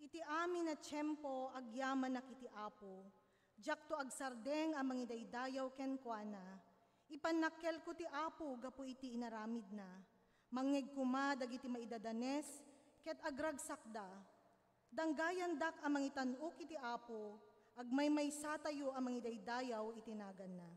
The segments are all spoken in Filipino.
Iti amin na tiyempo agyaman na kiti Apo, jak to agsardeng ang mga daydayaw ken kuana, ipanakkel ko ti Apo gapo iti inaramid na, mangeg kuma dagiti maidadanes, ket agragsakda, danggayan dak ang mga itanok iti Apo, agmaymay satayo ang mga daydayaw itinagan na.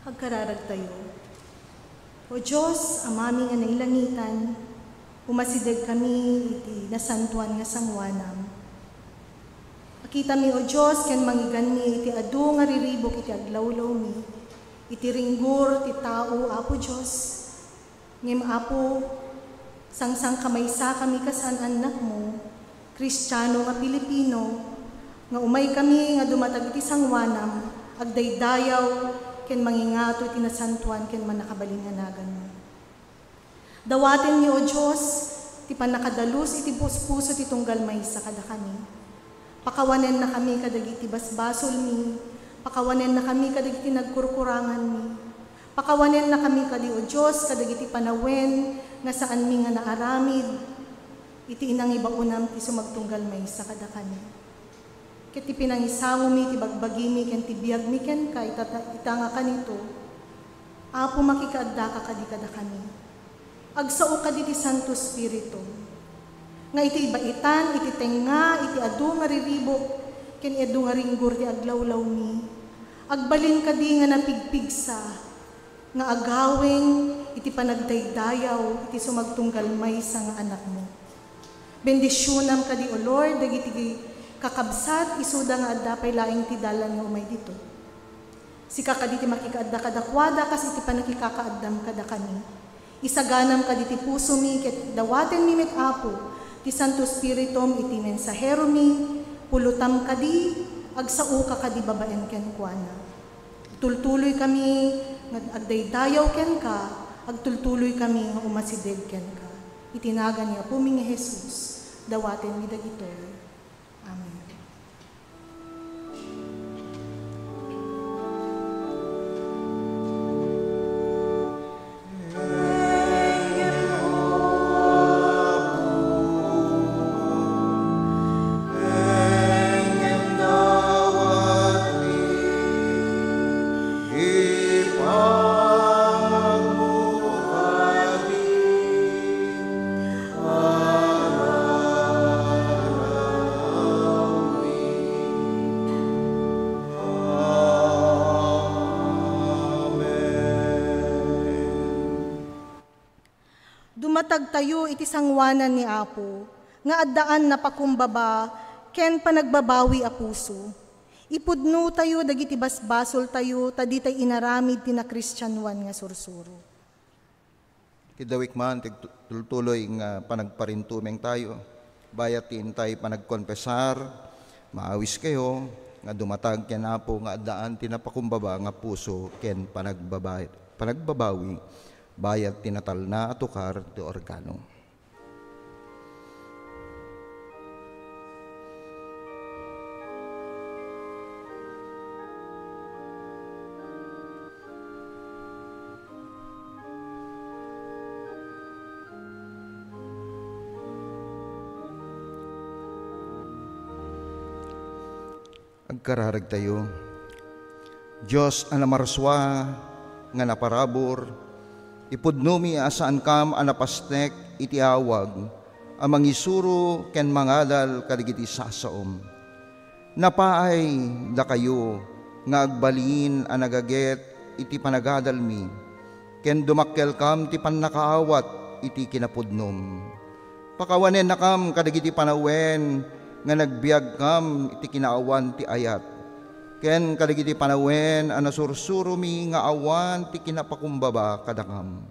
Hagkararag tayo. O Diyos, amami nga nailangitan, umasidag kami iti nasantuan nga sangwanam. Akita mi o Diyos, ken mangigan mi iti adu nga riribok iti aglawlaw mi, iti ringgur ti tao, Apo Diyos. Ngem Apo, sangsang kamaysa kami kasan anak mo, Kristiyano nga Pilipino, nga umay kami nga dumatag iti sangwanam, agdaydayaw, ken mangingato iti nasantuan ken manakabalinganagan mo. Dawaten niyo, O Diyos, ti panakadalus iti puso ti tunggal maysa kada kami. Pakawanen na kami kadagiti basbasol mi, pakawanen na kami kadagiti nagkurkurangan mi. Pakawanen na kami kadi, O Diyos, kadagiti panawen nga saan mi nga naaramid, iti inang ibaunam ti sumagtunggal maysa kada kami. Ket ti pinangisango mi, ti bagbagi mi, ken ti biyag mi, ken ka, itanga kanito, apo makikaadda ka kadi kada kami. Agsao kadi ti Santo Espiritu, nga iti ibaitan, iti tenga, iti adu nga riribok, ken adu nga ringgor ti aglawlaw mi. Agbalin kadi nga napigpigsa, nga agaweng iti panagdaydayaw, iti sumagtunggal maysa nga anak mo. Bendisyonam kadi, O Lord, dagiti kakabsat, isuda nga adda pay laing ti dalan nga umay dito. Si kakaditi makikaadda kadakwada, kas iti panakikakaaddam kada kami. Isaganam kaditi puso mi, ket dawaten mi met apo, ti Santo Spiritum iti mensahero mi, pulutam kadi, agsao ka kadi babaen ken kuana. Tultuloy kami, nga agdaydayaw ken ka, agtultuloy kami nga umasideg ken ka. Itinagan niya po mi nga Jesus, dawaten mi dagitoy. Amen. Dumatag tayo iti sangwanan ni Apo, nga addaan na pakumbaba, ken panagbabawi a puso. Ipudno tayo, dagiti basbasol tayo, tadi tay inaramid tina Kristyanuan nga sursuro. Kidawik man, tultuloy nga panagparintumeng tayo, bayatin tayo panagkonpesar, maawis kayo, nga dumatag ken Apo, nga addaan tinapakumbaba nga puso, ken panagbabawi, bayat tinatal na atukar ti organo. Agkararag tayo. Diyos anamarswa nga naparabor, ipudno mi asaan kam anapastek iti awag, amang isuro ken mangadal kadigiti sasaom. Napaay da kayo nga agbalin anagaget iti panagadal mi, ken dumakkel kam ti pannakaawat iti kinapudnom. Pakawanen na kam kadigiti panawen nga nagbiag kam iti kinaawan ti ayat, ken kadigiti panawen anasursuro mi nga awan ti kinapakumbaba kadakam.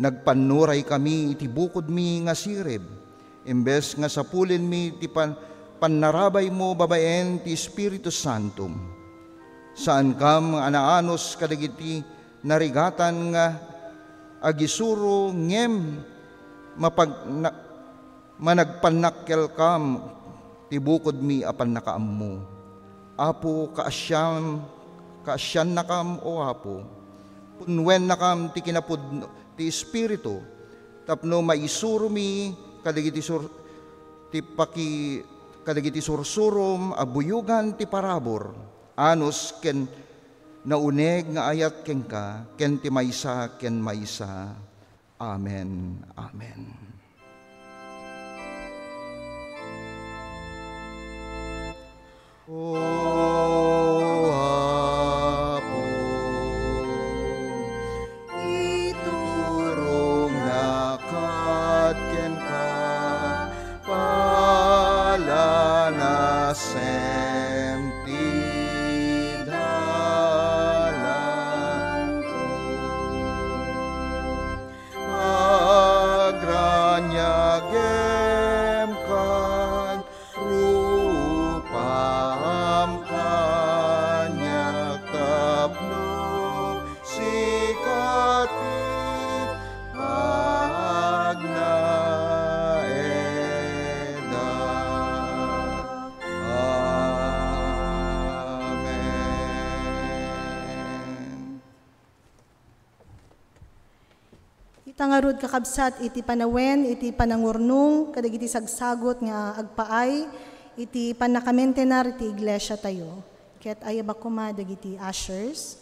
Nagpanuray kami iti bukod mi nga sirib, imbes nga sapulin mi ti pannarabay mo babaen ti Espiritu Santo. Saan kam anaanos kadigiti narigatan nga agisuro ngem managpanakkel kam ti bukod mi apan nakaammo. Apo kaasyan na kam o Apo, punwen na kam ti kinapud ti Espiritu, tapno maisuro mi kadigiti sursurom abuyugan ti parabor, anos ken nauneg nga ayat ken ka, ken ti maysa ken maysa. Amen. Amen. O Apo, iturong na ken ka, pala na ti dalan ko. Agranyagem kan rupam ka, Itangarud kakabsat iti panawen, iti panangurnong, kadagiti sagsagot nga agpaay, iti panakamentenar iti iglesia tayo. Ket ayab ako dagiti ushers.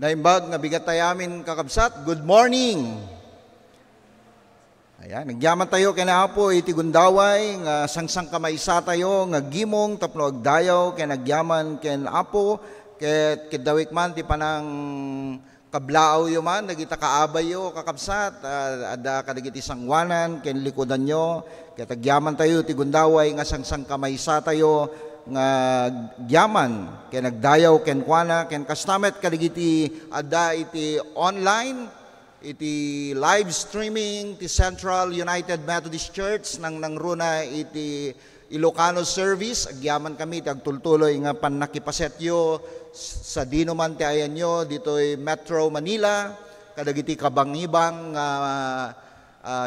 Naimbag nga bigatayamin kakabsat, good morning! Ayan, nagyaman tayo kinahapo iti gundaway, nga sangsang kamaysa tayo, nga gimong tapno agdayaw, kaya nagyaman ken apo, ket kidawik man ti panang kablaaw yo man, nagita kaabay yo kakabsat, ada kadagiti sangwanan, ken likodan nyo, kaya tagyaman tayo iti gundaway, nga sangsang kamaysa tayo, nga gyaman ken nagdayaw ken kuana ken kastamet kadigiti adda iti online iti live streaming ti Central United Methodist Church nang runa iti Ilocano service agyaman kami tagtultuloy nga pannakipasetyo sa dino man ti ayan nyo ditoy Metro Manila kadagiti kabangibang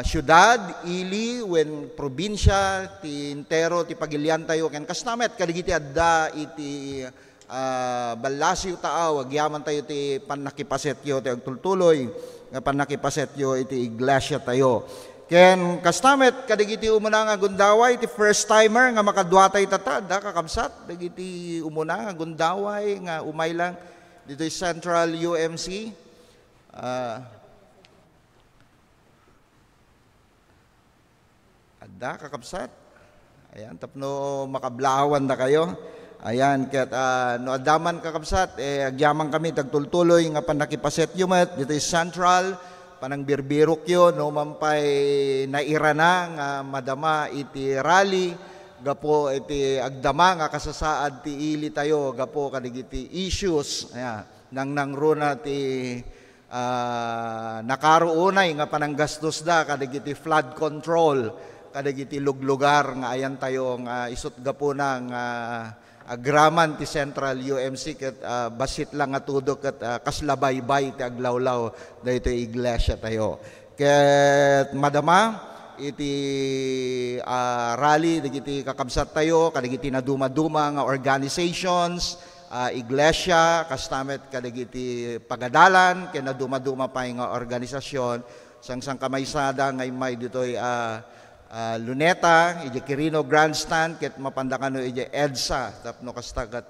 syudad, ili, wen probinsya, ti intero, ti pagilian tayo, ken kastamet, kadigiti adda, iti balasyo taaw, agyaman tayo ti pannakipasetyo, ti agtultuloy, nga pannakipasetyo, iti iglesia tayo. Ken kastamet, kadigiti umuna nga gundaway, ti first timer, nga makadwatay tatad, kakabsat, dagiti umuna nga gundaway, nga umay lang, dito Central UMC, da kakabsat. Ayan, tapno makablawan na kayo. Ayan, ket no adaman kakabsat, agyaman kami tagtultuloy nga panakipaset yumet dito Central, panang birbirok yo, no mampay nairana nga madama iti rally, gapo iti agdama nga kasasaad ti ili tayo, gapo kadigiti issues, ayan, nang runa ti nakaruunay nga pananggastos da, kadigiti flood control, kadagiti luglugar nga ayan tayo nga isut gapuna nga agraman ti Central UMC ket basit lang nga tudok ket kaslabaybay ti aglawlaw dayto iglesia tayo. Ket madama iti rally dagiti kakabsat tayo kadagiti naduma-duma nga organizations, iglesia kastamet kadagiti pagadalan ken naduma-duma pay nga organisasyon sangsang kamaysada nga may ditoy Luneta, iti Quirino Grandstand, ket mapandakano iti EDSA, tapno kastagat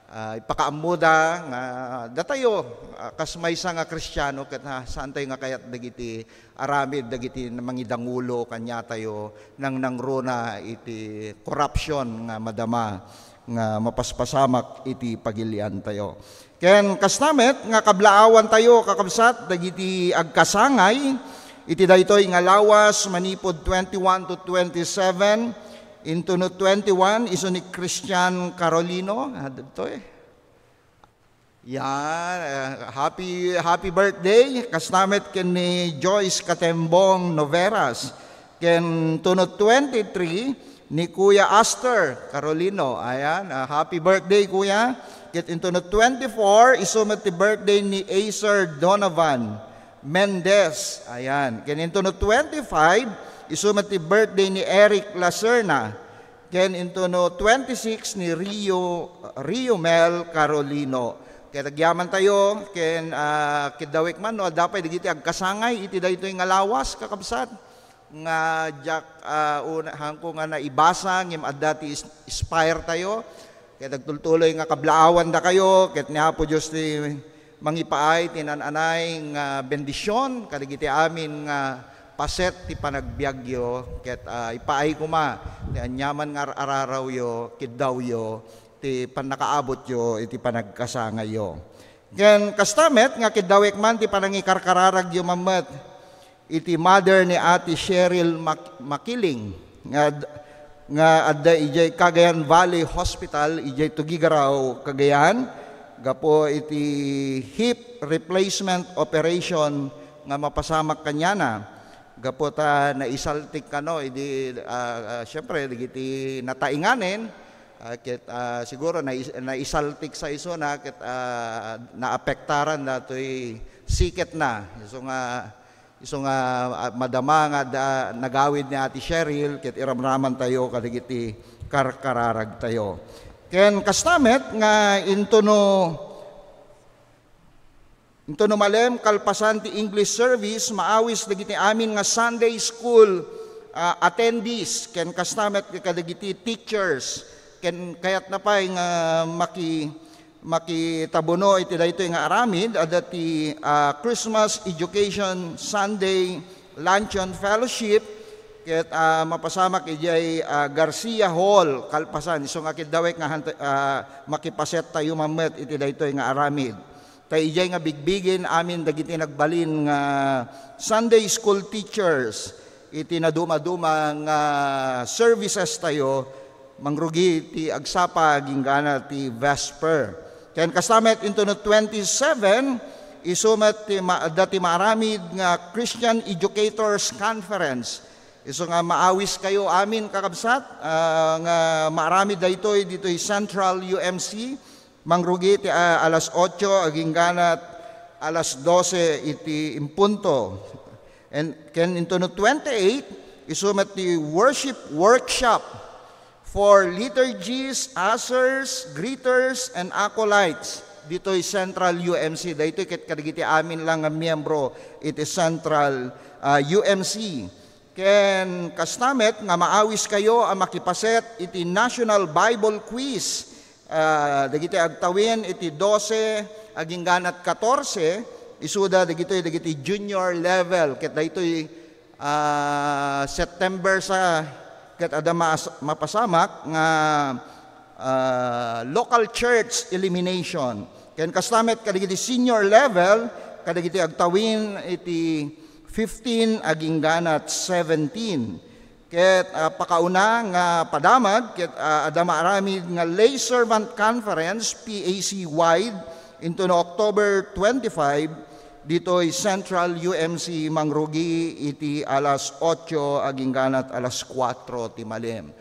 ipakaamuda nga datayo kas maysa nga Kristiyano ket saan tayo nga kayat dagiti aramid dagiti mangidangulo kanya tayo nang nangruna iti corruption nga madama nga mapaspasamak iti pagilian tayo. Ken kasnamet nga kablaawan tayo kakabsat dagiti agkasangay iti daytoy nga lawas manipod 21 to 27. Into no 21, iso ni Christian Carolino. Ito yan, happy birthday. Kasnamet ken ni Joyce Katembong Noveras. Ken tunod 23, ni Kuya Aster Carolino. Ayan, happy birthday Kuya. Ket into no 24, isumat ti birthday ni Acer Donovan Mendez. Ayan, ken into no 25, isumat ti birthday ni Eric Lacerna. Ken into no 26 ni Rio Mel Carolino. Kaya tagyaman tayo, ken kidawik man, no, dapay digiti agkasangay, iti daytoy nga lawas, kakabsat. Nga jak, hangko nga naibasa, ngim adda ti inspire tayo. Kaya tagtultuloy nga kablaawan da kayo, ket ni Apo Diyos ti mangipaay, tinananay nga bendisyon, kadigiti amin nga paset ti panagbiagyo, ket ipaay kuma, ti anyaman nga araraw yo, kiddaw yo, ti panakaabot yo, iti panagkasangay yo. Ken kastamet, nga kidawek man, ti panangikarkararag yo mamet, iti mother ni Ate Cheryl Makiling, nga adda ijay Cagayan Valley Hospital, ijay Tugigaraw, Cagayan, gapo iti hip replacement operation, nga mapasamak kanyana. Gapota naisaltik kano idi syempre digiti natainganen ket siguro naisaltik sa iso na ket naapektaran datoy siket na iso nga madama nga nagawid ni Ate Cheryl ket iramraman tayo kadigiti karkararag tayo. Ken kastamet nga into no malem kalpasan ti English service maawis dagiti amin nga Sunday school attendees ken kastamet kadagiti teachers ken kayat napay nga makitabuno iti daytoy nga aramid adda ti Christmas Education Sunday Luncheon Fellowship ket mapasamak ijay Garcia Hall kalpasan iso nga kidawek nga makipaset tayo mamet iti daytoy nga aramid. Tayo ijay nga bigbigin amin dagiti nagbalin nga Sunday school teachers iti naduma-duma nga services tayo mangrugi ti agsapa ginggana ti Vesper. Ken kastamet into no 27 isumet ti dati maaramid nga Christian Educators Conference. Iso nga maawis kayo amin kakabsat nga maaramid daytoy ditoy Central UMC. Mangrugi ti alas 8 aging ganat alas 12 iti impunto. And ken into no 28 isumet ti worship workshop for liturgies, ushers, greeters and acolytes ditoy Central UMC. Daytoy ket kadagiti amin lang nga miyembro iti Central UMC. Ken kastamet nga maawis kayo ang makipaset iti National Bible Quiz. Dagiti agtawin iti 12 aging ganat 14 isuda dagiti junior level ket daytoy September sa ket ada mapasamak nga local church elimination ken kastamet kadagiti senior level kadagiti agtawin iti 15 aging ganat 17. Ket pakauna nga padamag ket adama aramid nga Lay Servant Conference PAC wide into no October 25 ditoy Central UMC mangrugi iti alas 8 aging ganat alas 4 ti malem.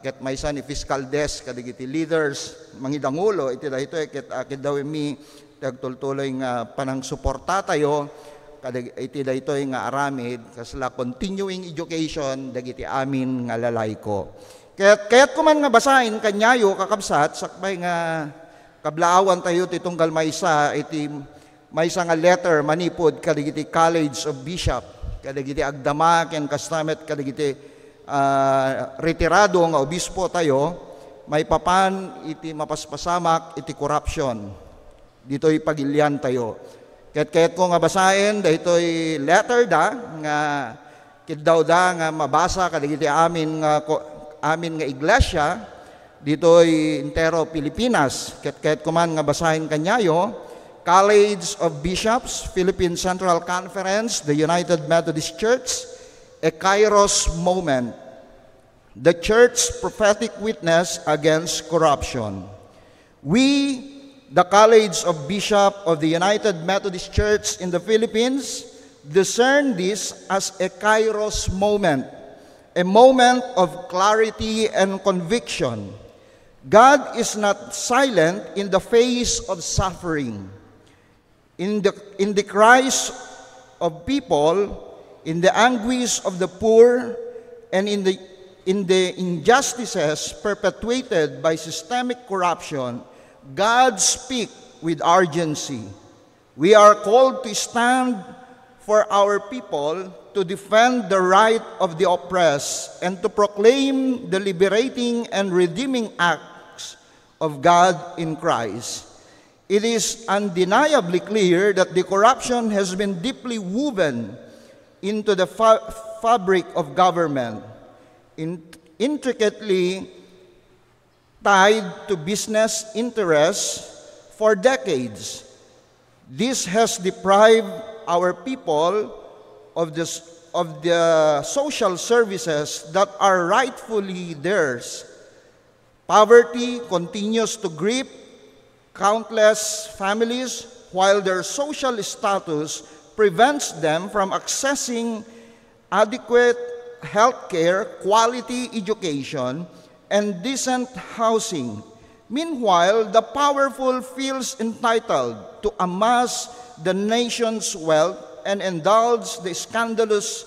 Ket maysa ni fiscal desk kadagiti leaders mangidangulo iti daytoy ket daw mi tagtultuloy nga panang suporta tayo iti daytoy nga aramid kasla continuing education dagiti amin nga lalayko. Kaya't kuman nga basahin kanyayo kakabsat sakbay nga kablaawan tayo ti tunggal maysa iti maysa nga letter manipod kadagiti College of Bishop kadagiti agdama ken kastamet kadagiti retirado nga obispo tayo may papan iti mapaspasamak iti corruption. Dito'y pagilian tayo. Ket ko nga basahin, dahito'y letter da, nga kiddaw da nga mabasa kadigiti amin nga iglesia, dito'y intero Pilipinas. Ket kuman nga basahin kanyayo, College of Bishops, Philippine Central Conference, the United Methodist Church, a Kairos moment. The Church's prophetic witness against corruption. We, the College of Bishops of the United Methodist Church in the Philippines, discern this as a Kairos moment, a moment of clarity and conviction. God is not silent in the face of suffering. In the cries of people, in the anguish of the poor, and in the injustices perpetuated by systemic corruption, God speaks with urgency. We are called to stand for our people, to defend the right of the oppressed, and to proclaim the liberating and redeeming acts of God in Christ. It is undeniably clear that the corruption has been deeply woven into the fabric of government, intricately tied to business interests for decades. This has deprived our people of the social services that are rightfully theirs. Poverty continues to grip countless families, while their social status prevents them from accessing adequate health care, quality education, and decent housing. Meanwhile, the powerful feels entitled to amass the nation's wealth and indulge the scandalous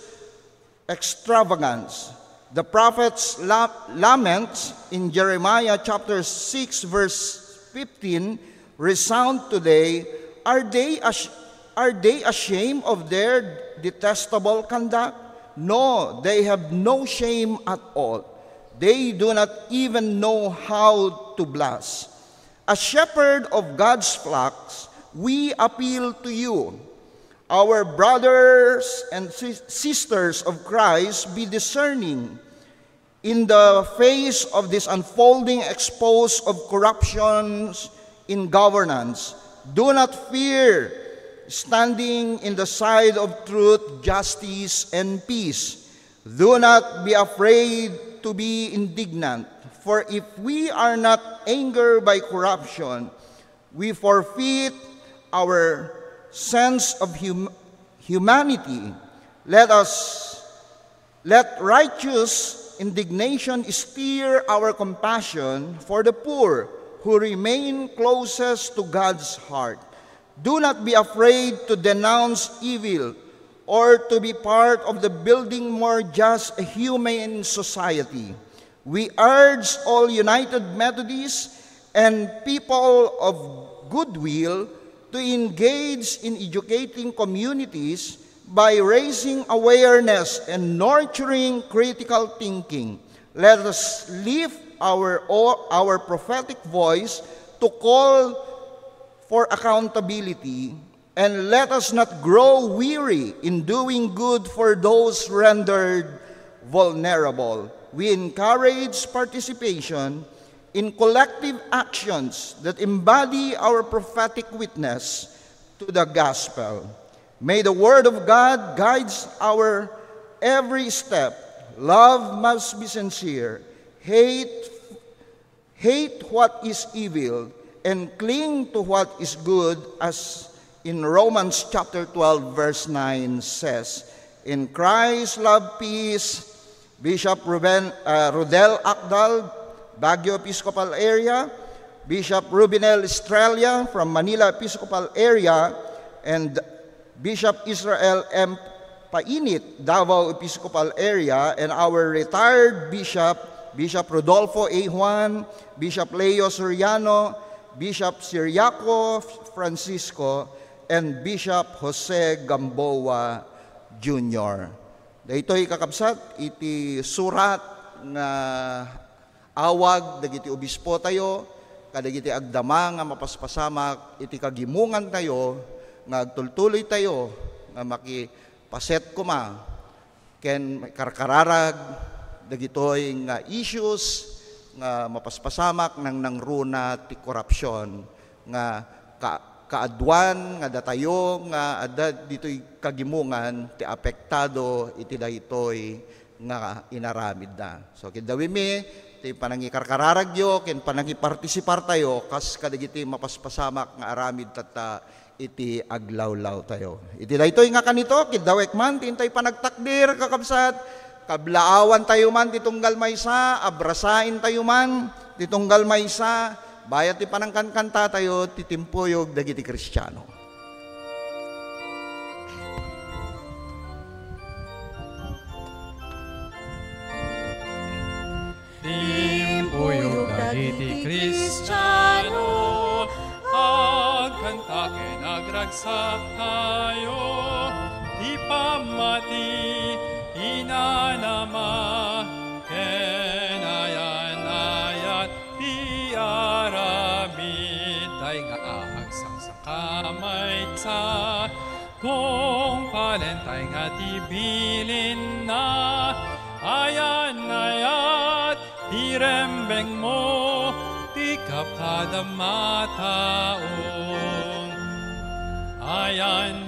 extravagance. The prophet's laments in Jeremiah chapter 6 verse 15 resound today. Are they ashamed of their detestable conduct? No, they have no shame at all. They do not even know how to blush. As shepherd of God's flocks, we appeal to you. Our brothers and sisters of Christ, be discerning in the face of this unfolding expose of corruptions in governance. Do not fear, standing in the side of truth, justice, and peace. Do not be afraid to be indignant, for if we are not angered by corruption, we forfeit our sense of humanity. Let righteous indignation steer our compassion for the poor who remain closest to God's heart. Do not be afraid to denounce evil or to be part of the building more just a humane society. We urge all United Methodists and people of goodwill to engage in educating communities by raising awareness and nurturing critical thinking. Let us lift our prophetic voice to call for accountability, and let us not grow weary in doing good for those rendered vulnerable. We encourage participation in collective actions that embody our prophetic witness to the gospel. May the word of God guide our every step. Love must be sincere. Hate what is evil, and cling to what is good, as in Romans chapter 12, verse 9 says. In Christ, love, peace, Bishop Rodel Akdal, Baguio Episcopal Area, Bishop Rubinel Estrella from Manila Episcopal Area, and Bishop Israel M. Painit, Davao Episcopal Area, and our retired Bishop, Bishop Rodolfo A. Juan, Bishop Leo Soriano, Bishop Siriaco Francisco, and Bishop Jose Gamboa Jr. Daytoy kakabsat iti surat nga awag, dagiti obispo tayo, kadagiti agdama nga mapaspasamak, iti kagimungan tayo, nga agtultuloy tayo, nga makipaset kuma, ken karkararag, dagitoy nga issues, nga mapaspasamak nang nangruna ti korupsyon, nga kaadwan, nga datayo, nga adad dito'y kagimungan, ti apektado, iti daytoy nga inaramid na. So, kindawi mi, ti panangikarkararagyo, ken panangipartisipar tayo, kas kadagiti mapaspasamak nga aramid tata iti aglawlaw tayo. Iti daytoy nga kanito, kidawek man, tintay panagtakdir, kakabsat, kablaawan tayo man, titunggal maysa, abrasain tayo man, titunggal maysa, bayat ti panangkankanta tayo, titimpuyog dagiti Kristiyano. Timpuyog dagiti Kristiyano, agkanta ken agragsak tayo, di pamati inanama, ken ayan di aramid, tay nga agsang kamay sa, kung palentay nga tibilin na, ayan di rembeng mo, di kapadamataong. Ayan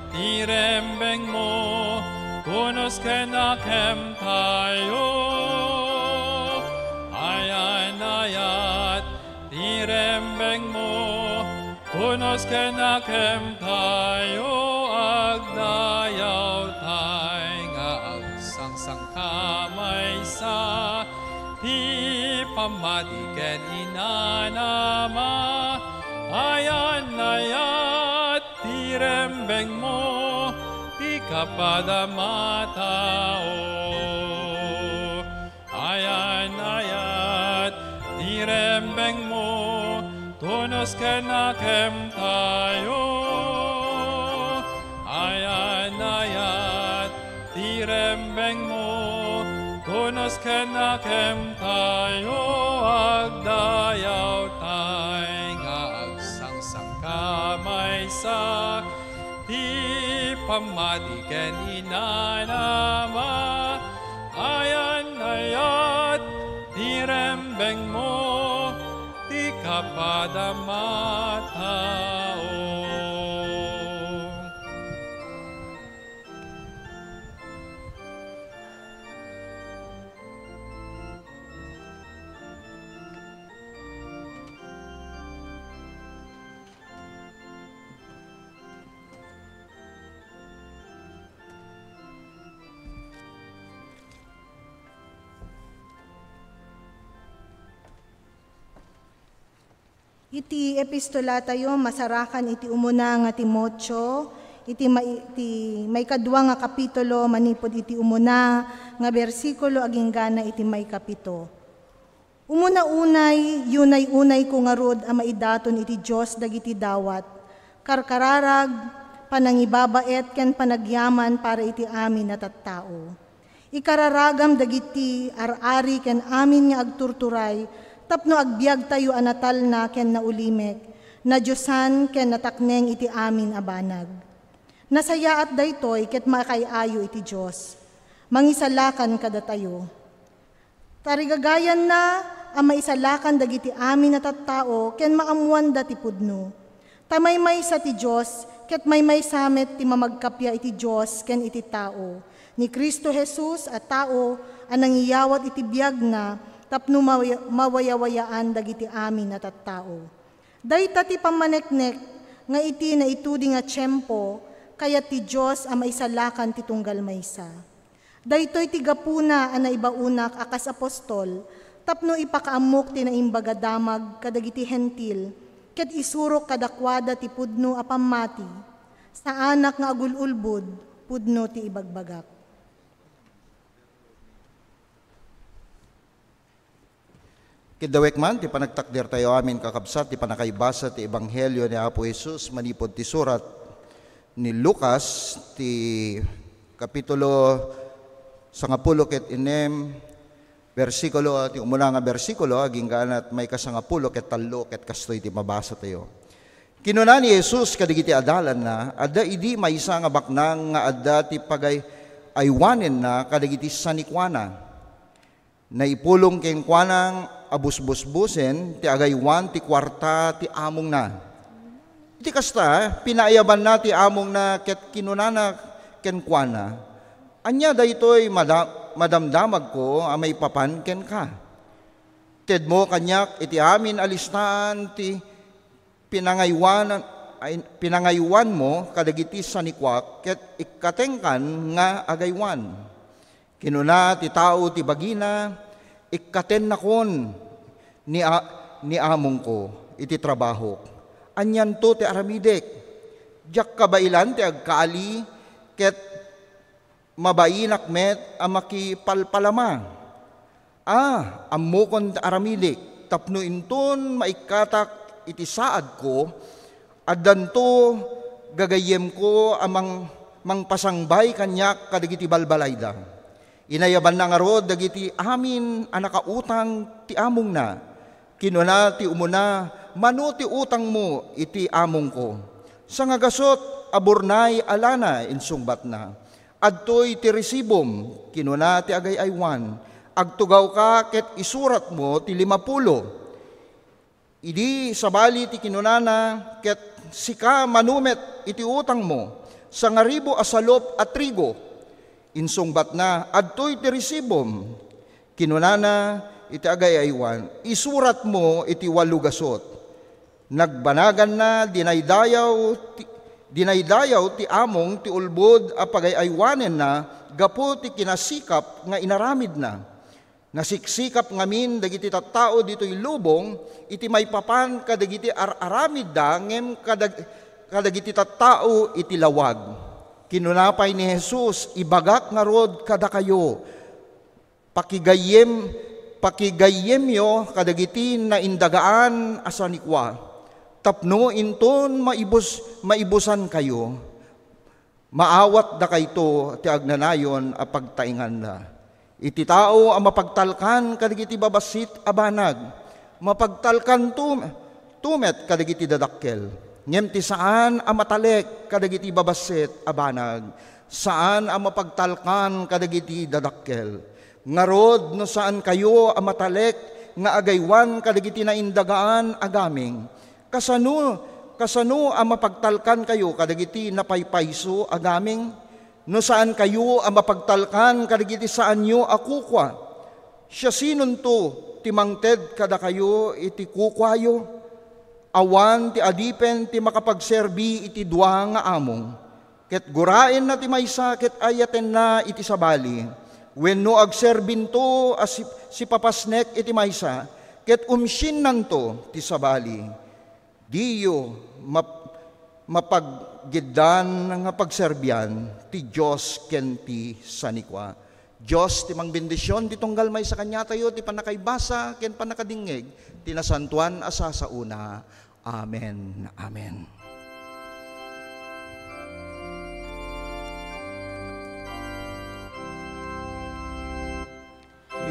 di rembeng mo, kunos kenakem tayo. Ayan di rembeng mo, kunos kenakem tayo, agdayaw tay nga agsangsang kamay sa, di pamatiken inanama. Ayan di rembeng mo, di kapadamatao. Ayan di rembeng mo, tunos kenakem tayo. Ayan di rembeng mo, kunos kenakem tayo, agdayaw tay nga agsangsang kamay sa, di pamatiken inanama. Ayan di rembeng mo, di kapadamatao. Iti epistola tayo, masarakan iti umuna nga Timotyo, iti may kadwa nga kapitulo, manipod iti umuna nga bersikulo, aging gana iti may kapito. Umuna-unay, yunay-unay ko nga rod ang maidaton iti Diyos dagiti dawat, karkararag, panangibabaet, ken panagyaman para iti amin na tattao. Ikararagam dagiti ar-ari ken amin nga agturturay, tapno agbiag tayo anatal na ken naulimek, na Diyosan ken natakneng iti amin abanag. Nasayaat daytoy ket makayayo iti Diyos. Mangisalakan kada tayo. Tarigagayan na ang maisalakan dagiti amin na tattao ken maamuan dati pudno. Tamaymay sa ti Diyos ket maymay samet ti mamagkapya iti Diyos ken iti tao. Ni Kristo Jesus at tao anang iyawat iti biag na tapno mawayawayaan dagiti amin na tattao. Dayta ti pamaneknek nga iti na itudi nga tiyempo, kaya ti Diyos ang maisalakan ti tunggal maysa. Daytoy ti gapuna ang naibaunak akas apostol, tapno ipakaamok ti naimbagadamag kadagiti hentil, ket isurok kadakwada ti pudno a pammati, sa anak nga agululbud, pudno ti ibagbagak. Kidawek man, ti panagtakdir tayo amin kakabsat, ti panakaibasa ti Ebanghelyo ni Apo Jesus, manipod ti surat ni Lucas, ti kapitulo 10 ket 6, versikulo at yung muna nga versikulo, aging ganat may kasangapulo ket tallo ket kastoy ti mabasa tayo. Kinuna ni Jesus kadigiti adalan na, adda idi maysa nga baknang nga adda ti pagay aywanen na kadigiti sanikwana. Naipulong ken kwanang abus-busbusen ti agaywan ti kwarta ti among na. Iti kasta, pinaayaban na ti among na ket kinunana ken kwana. Anya daytoy madamdamag ko amay papan ken ka. Ted mo kanyak iti amin alistaan ti pinangaywan mo kadagiti sanikwak ket ikatengkan nga agaywan. Kinuna ti tao ti bagina ikaten nakon ni among ko iti trabaho. Anyan to ti aramidek. Diyak kabailan ti agkaali ket mabainak met amakipalpalama. Ammukon ti aramidek tapno inton maikatak iti saad ko, addanto gagayem ko amang mangpasangbay kanyak kadagiti balbalayda. Inayaban na nga rod dagiti amin anakautang ti among na. Kinuna ti umuna, mano ti utang mo iti among ko. Sa nga gasot, aburnay alana insungbat na. Adtoy ti resibom, kinuna ti agay-aywan. Agtugaw ka ket isurat mo ti 50. Idi sabali ti kinunana ket sika manumet iti utang mo sa ngaribo asalop at trigo. Insungbat na adtoy ti resibom. Kinunana iti agayaywan isurat mo iti 8 gasot. Nagbanagan na dinaydayaw ti among ti ulbod a pagayaywanen na gapo ti kinasikap nga inaramid na. Nasiksikap ngamin dagiti tattao dito'y lubong, iti may papan kadagiti aramid da, ngem kadagiti tattao iti lawag. Kinunapay ni Jesus, ibagak nga rod kada kayo, pakigayem yo kadagiti na indagaan asanikwa, tapno inton maibusan kayo, maawat da kayto ti agnanayon a pagtaingan na. Iti tao ang mapagtalkan kadagiti babasit abanag, mapagtalkan tumet kadagiti dadakkel. Ngem ti saan ang matalek kadagiti babasit abanag, saan ang mapagtalkan kadagiti dadakkel. Ngarod no saan kayo ang matalek nga agaywan kadagiti naindagaan agaming. Kasano ang mapagtalkan kayo kadagiti napaypayso agaming. No saan kayo ang mapagtalkan kadagiti saan nyo akukwa. Siya sinon to timangted kada kayo iti kukwayo. Awan ti adipen ti makapagserbi iti dua nga among. Ket gurain na ti maysa ket ayaten na iti sabali. Wenno agserbin to as si papasnek iti maysa ket umshin nanto ti sabali. Diyo mapaggidan nga pagserbian ti Diyos ken ti sanikwa. Diyos ti mangbendisyon ti tunggal may sa kanya tayo ti panakaibasa ken panakadingeg ti nasantuan asa sa una. Amen. Amen.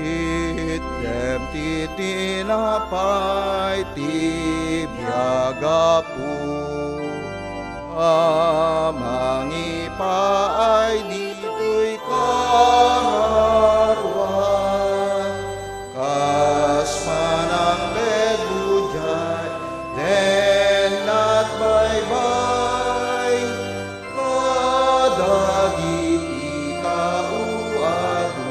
Item ti tinapay ti biyaga po. Amang ipaay dito'y kararwan, kas manang bedujay, den at baybay, kadagiti tao adunan.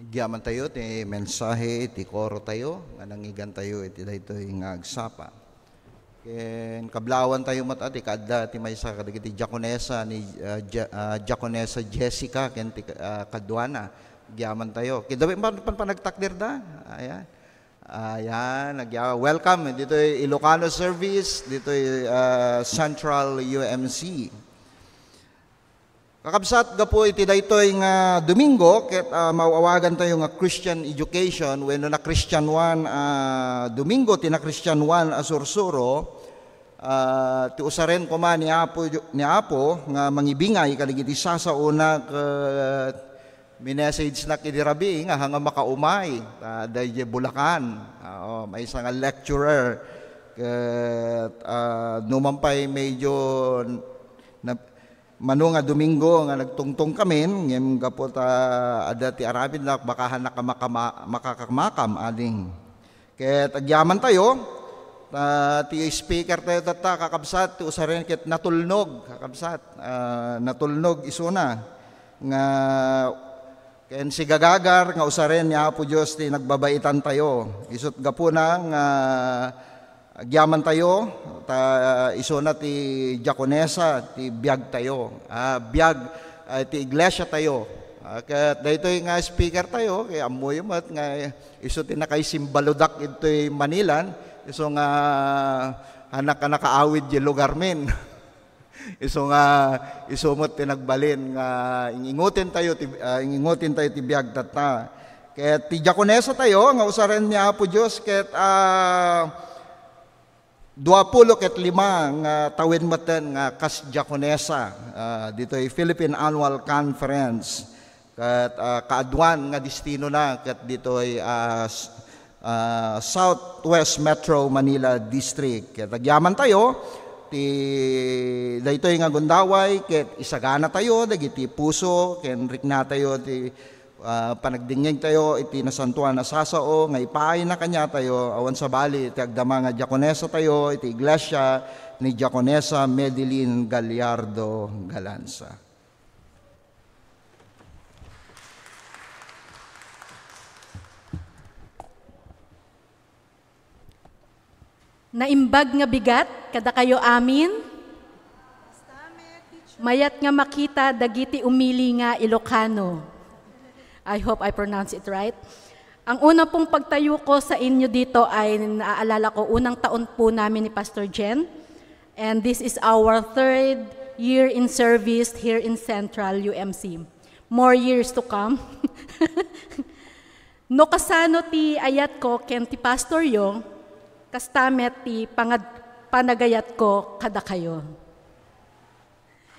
Giyaman tayo, ti mensahe, ti koro tayo, nga nangigan tayo, iti dahito yung agsapa. Ken kablawan tayo matati, kada ti maysa kadagiti Diakonesa ni Diakonesa Jessica, ken ti Kadwana, giyaman tayo. Kidawi panagtakdir da, ayan. Ayan, welcome dito ay Ilocano service, dito ay Central UMC. Kakabsat ga po iti daytoy nga Domingo, ket mauawagan tayo nga Christian education, wenno na Christian 1 Domingo, tina Christian 1 Asursuro, ti usaren ko man ni Apo nga mangibingay kaligiti sa una minessage na kidirabi nga hanga makaumay dahil Bulacan. May isang lecturer ket numampay medyo na mano nga Domingo nga nagtungtong kami ngem gapot ada ti arabid na baka hanak makakamakam ading ket agyaman tayo ti speaker tayo kakabsat ti usaren ket natulnog kakabsat natulnog isuna nga ken si gagagar nga usaren ni Apo Dios ti nagbabaitan tayo isut gapuna nga agyaman tayo isuna ti Diakonesa ti biag tayo biag ti iglesia tayo ket daytoy nga speaker tayo kay amoy mat nga isu ti nakaisimbalodak itoy Manilan isu nga anak ka nakaawid di lugar men isu nga isumot ti nagbalin nga ingingutin tayo ti biag tata ket ti Diakonesa tayo nga usaren ni Apo Dios ket 25 nga tawid maten nga kas Diakonesa dito ay Philippine Annual Conference ket kaadwan nga destino na ket dito ay Southwest Metro Manila District ket agyaman tayo ti daytoy nga gundaway ket isagana tayo dagiti puso ken rikna tayo ti panagdingeg tayo iti nasantuan na sasao nga ipaay na kanya tayo awan sa bali iti agdama nga Diakonesa tayo iti iglesia ni Diakonesa Medeline Gallardo Galanza. Naimbag nga bigat kada kayo amin. Mayat nga makita dagiti umili nga Ilocano. I hope I pronounce it right. Ang una pong pagtayo ko sa inyo dito ay naaalala ko, unang taon po namin ni Pastor Jen. And this is our 3rd year in service here in Central UMC. More years to come. No kasano ti ayat ko ken ti Pastor Yo, kastamet ti panagayat ko kada kayo.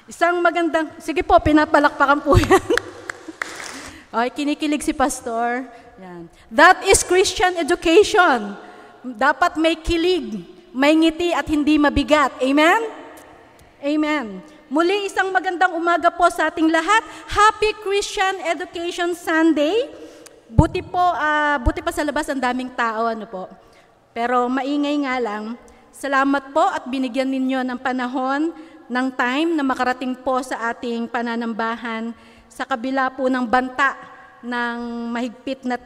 Isang magandang, sige po, pinapalakpakan po yan. Okay, kinikilig si Pastor. Yan. That is Christian education. Dapat may kilig, may ngiti at hindi mabigat. Amen? Amen. Muli, isang magandang umaga po sa ating lahat. Happy Christian Education Sunday. Buti pa sa labas ang daming tao, ano po. Pero maingay nga lang. Salamat po at binigyan ninyo ng panahon, ng time na makarating po sa ating pananambahan sa kabila po ng banta ng mahigpit na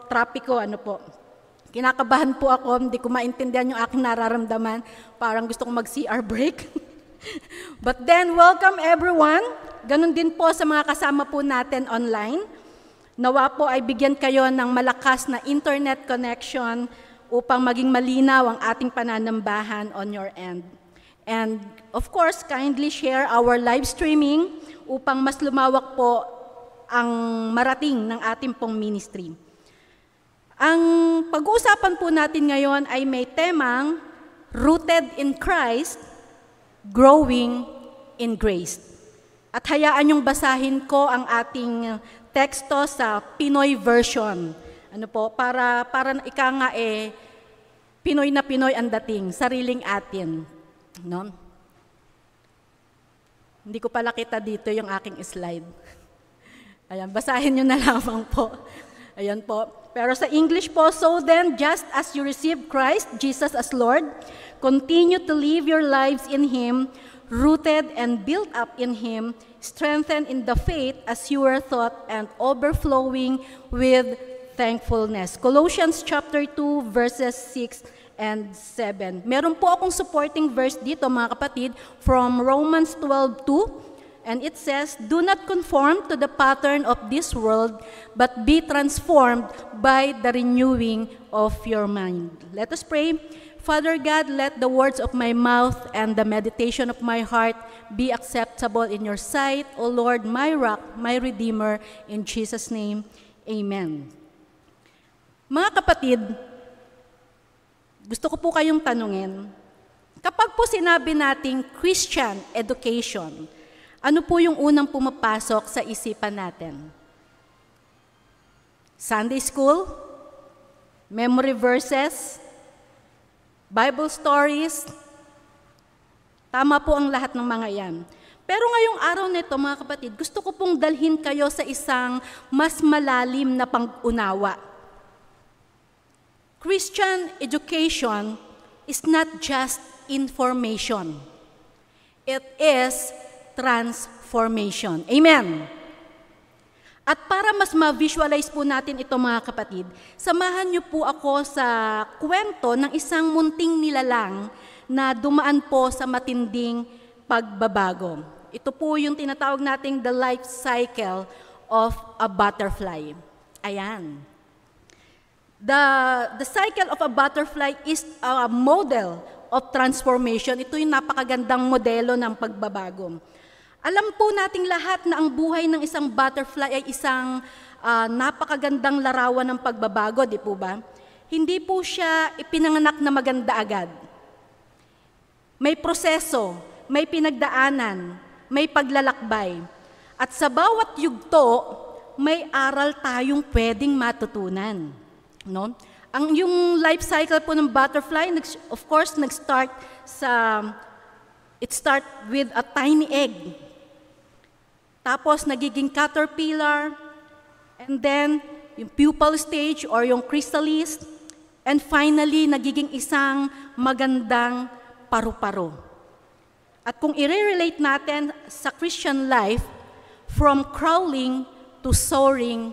trapiko, ano po. Kinakabahan po ako, hindi ko maintindihan yung aking nararamdaman. Parang gusto kong mag-CR break. But then, welcome everyone. Ganon din po sa mga kasama po natin online. Nawa po ay bigyan kayo ng malakas na internet connection upang maging malinaw ang ating pananambahan on your end. And of course, kindly share our live streaming upang mas lumawak po ang marating ng ating pong ministry. Ang pag-uusapan po natin ngayon ay may temang Rooted in Christ, Growing in Grace. At hayaan yung basahin ko ang ating teksto sa Pinoy version. Ano po, para ika nga Pinoy na Pinoy ang dating, sariling atin. No? Hindi ko pala kita dito yung aking slide. Ayan, basahin nyo na lamang po. Ayan po. Pero sa English po, so then, just as you received Christ, Jesus as Lord, continue to live your lives in Him, rooted and built up in Him, strengthened in the faith as you were taught, and overflowing with thankfulness. Colossians chapter 2, verses 6 and 7. Meron po akong supporting verse dito, mga kapatid, from Romans 12:2. And it says, "Do not conform to the pattern of this world, but be transformed by the renewing of your mind." Let us pray. Father God, let the words of my mouth and the meditation of my heart be acceptable in your sight, O Lord, my rock, my redeemer. In Jesus' name, amen. Mga kapatid, gusto ko po kayong tanungin, kapag po sinabi nating Christian education, ano po yung unang pumapasok sa isipan natin? Sunday school? Memory verses? Bible stories? Tama po ang lahat ng mga yan. Pero ngayong araw nito, mga kapatid, gusto ko pong dalhin kayo sa isang mas malalim na pang-unawa. Christian education is not just information. It is transformation. Amen. At para mas ma-visualize po natin ito, mga kapatid, samahan niyo po ako sa kwento ng isang munting nilalang na dumaan po sa matinding pagbabago. Ito po yung tinatawag nating the life cycle of a butterfly. Ayan. The cycle of a butterfly is a model of transformation. Ito yung napakagandang modelo ng pagbabago. Alam po nating lahat na ang buhay ng isang butterfly ay isang napakagandang larawan ng pagbabago, di po ba? Hindi po siya ipinanganak na maganda agad. May proseso, may pinagdaanan, may paglalakbay. At sa bawat yugto, may aral tayong pwedeng matutunan. No? Yung life cycle po ng butterfly, of course, it start with a tiny egg. Tapos, nagiging caterpillar, and then, yung pupal stage or yung chrysalis, and finally, nagiging isang magandang paru-paro. At kung i-relate natin sa Christian life, from crawling to soaring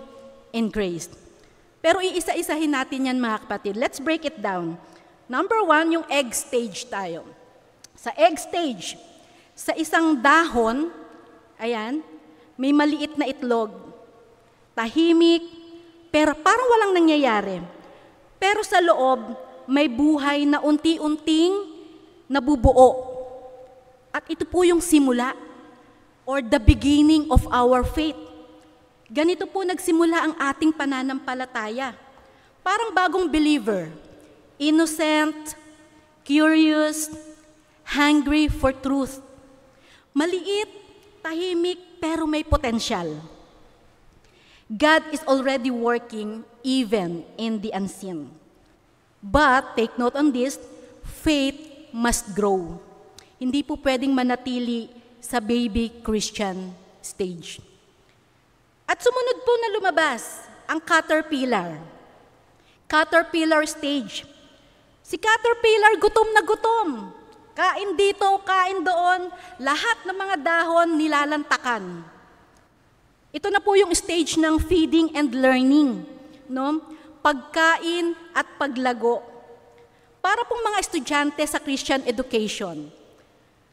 in grace. Pero iisa-isahin natin yan, mga kapatid. Let's break it down. Number 1, yung egg stage tayo. Sa egg stage, sa isang dahon, ayan, may maliit na itlog. Tahimik, pero parang walang nangyayari. Pero sa loob, may buhay na unti-unting nabubuo. At ito po yung simula, or the beginning of our faith. Ganito po nagsimula ang ating pananampalataya. Parang bagong believer. Innocent, curious, hungry for truth. Maliit, tahimik, pero may potensyal. God is already working even in the unseen. But, take note on this, faith must grow. Hindi po pwedeng manatili sa baby Christian stage. At sumunod po na lumabas ang caterpillar. Caterpillar stage. Si caterpillar gutom na gutom. Kain dito, kain doon. Lahat ng mga dahon nilalantakan. Ito na po yung stage ng feeding and learning. No? Pagkain at paglago. Para pong mga estudyante sa Christian education.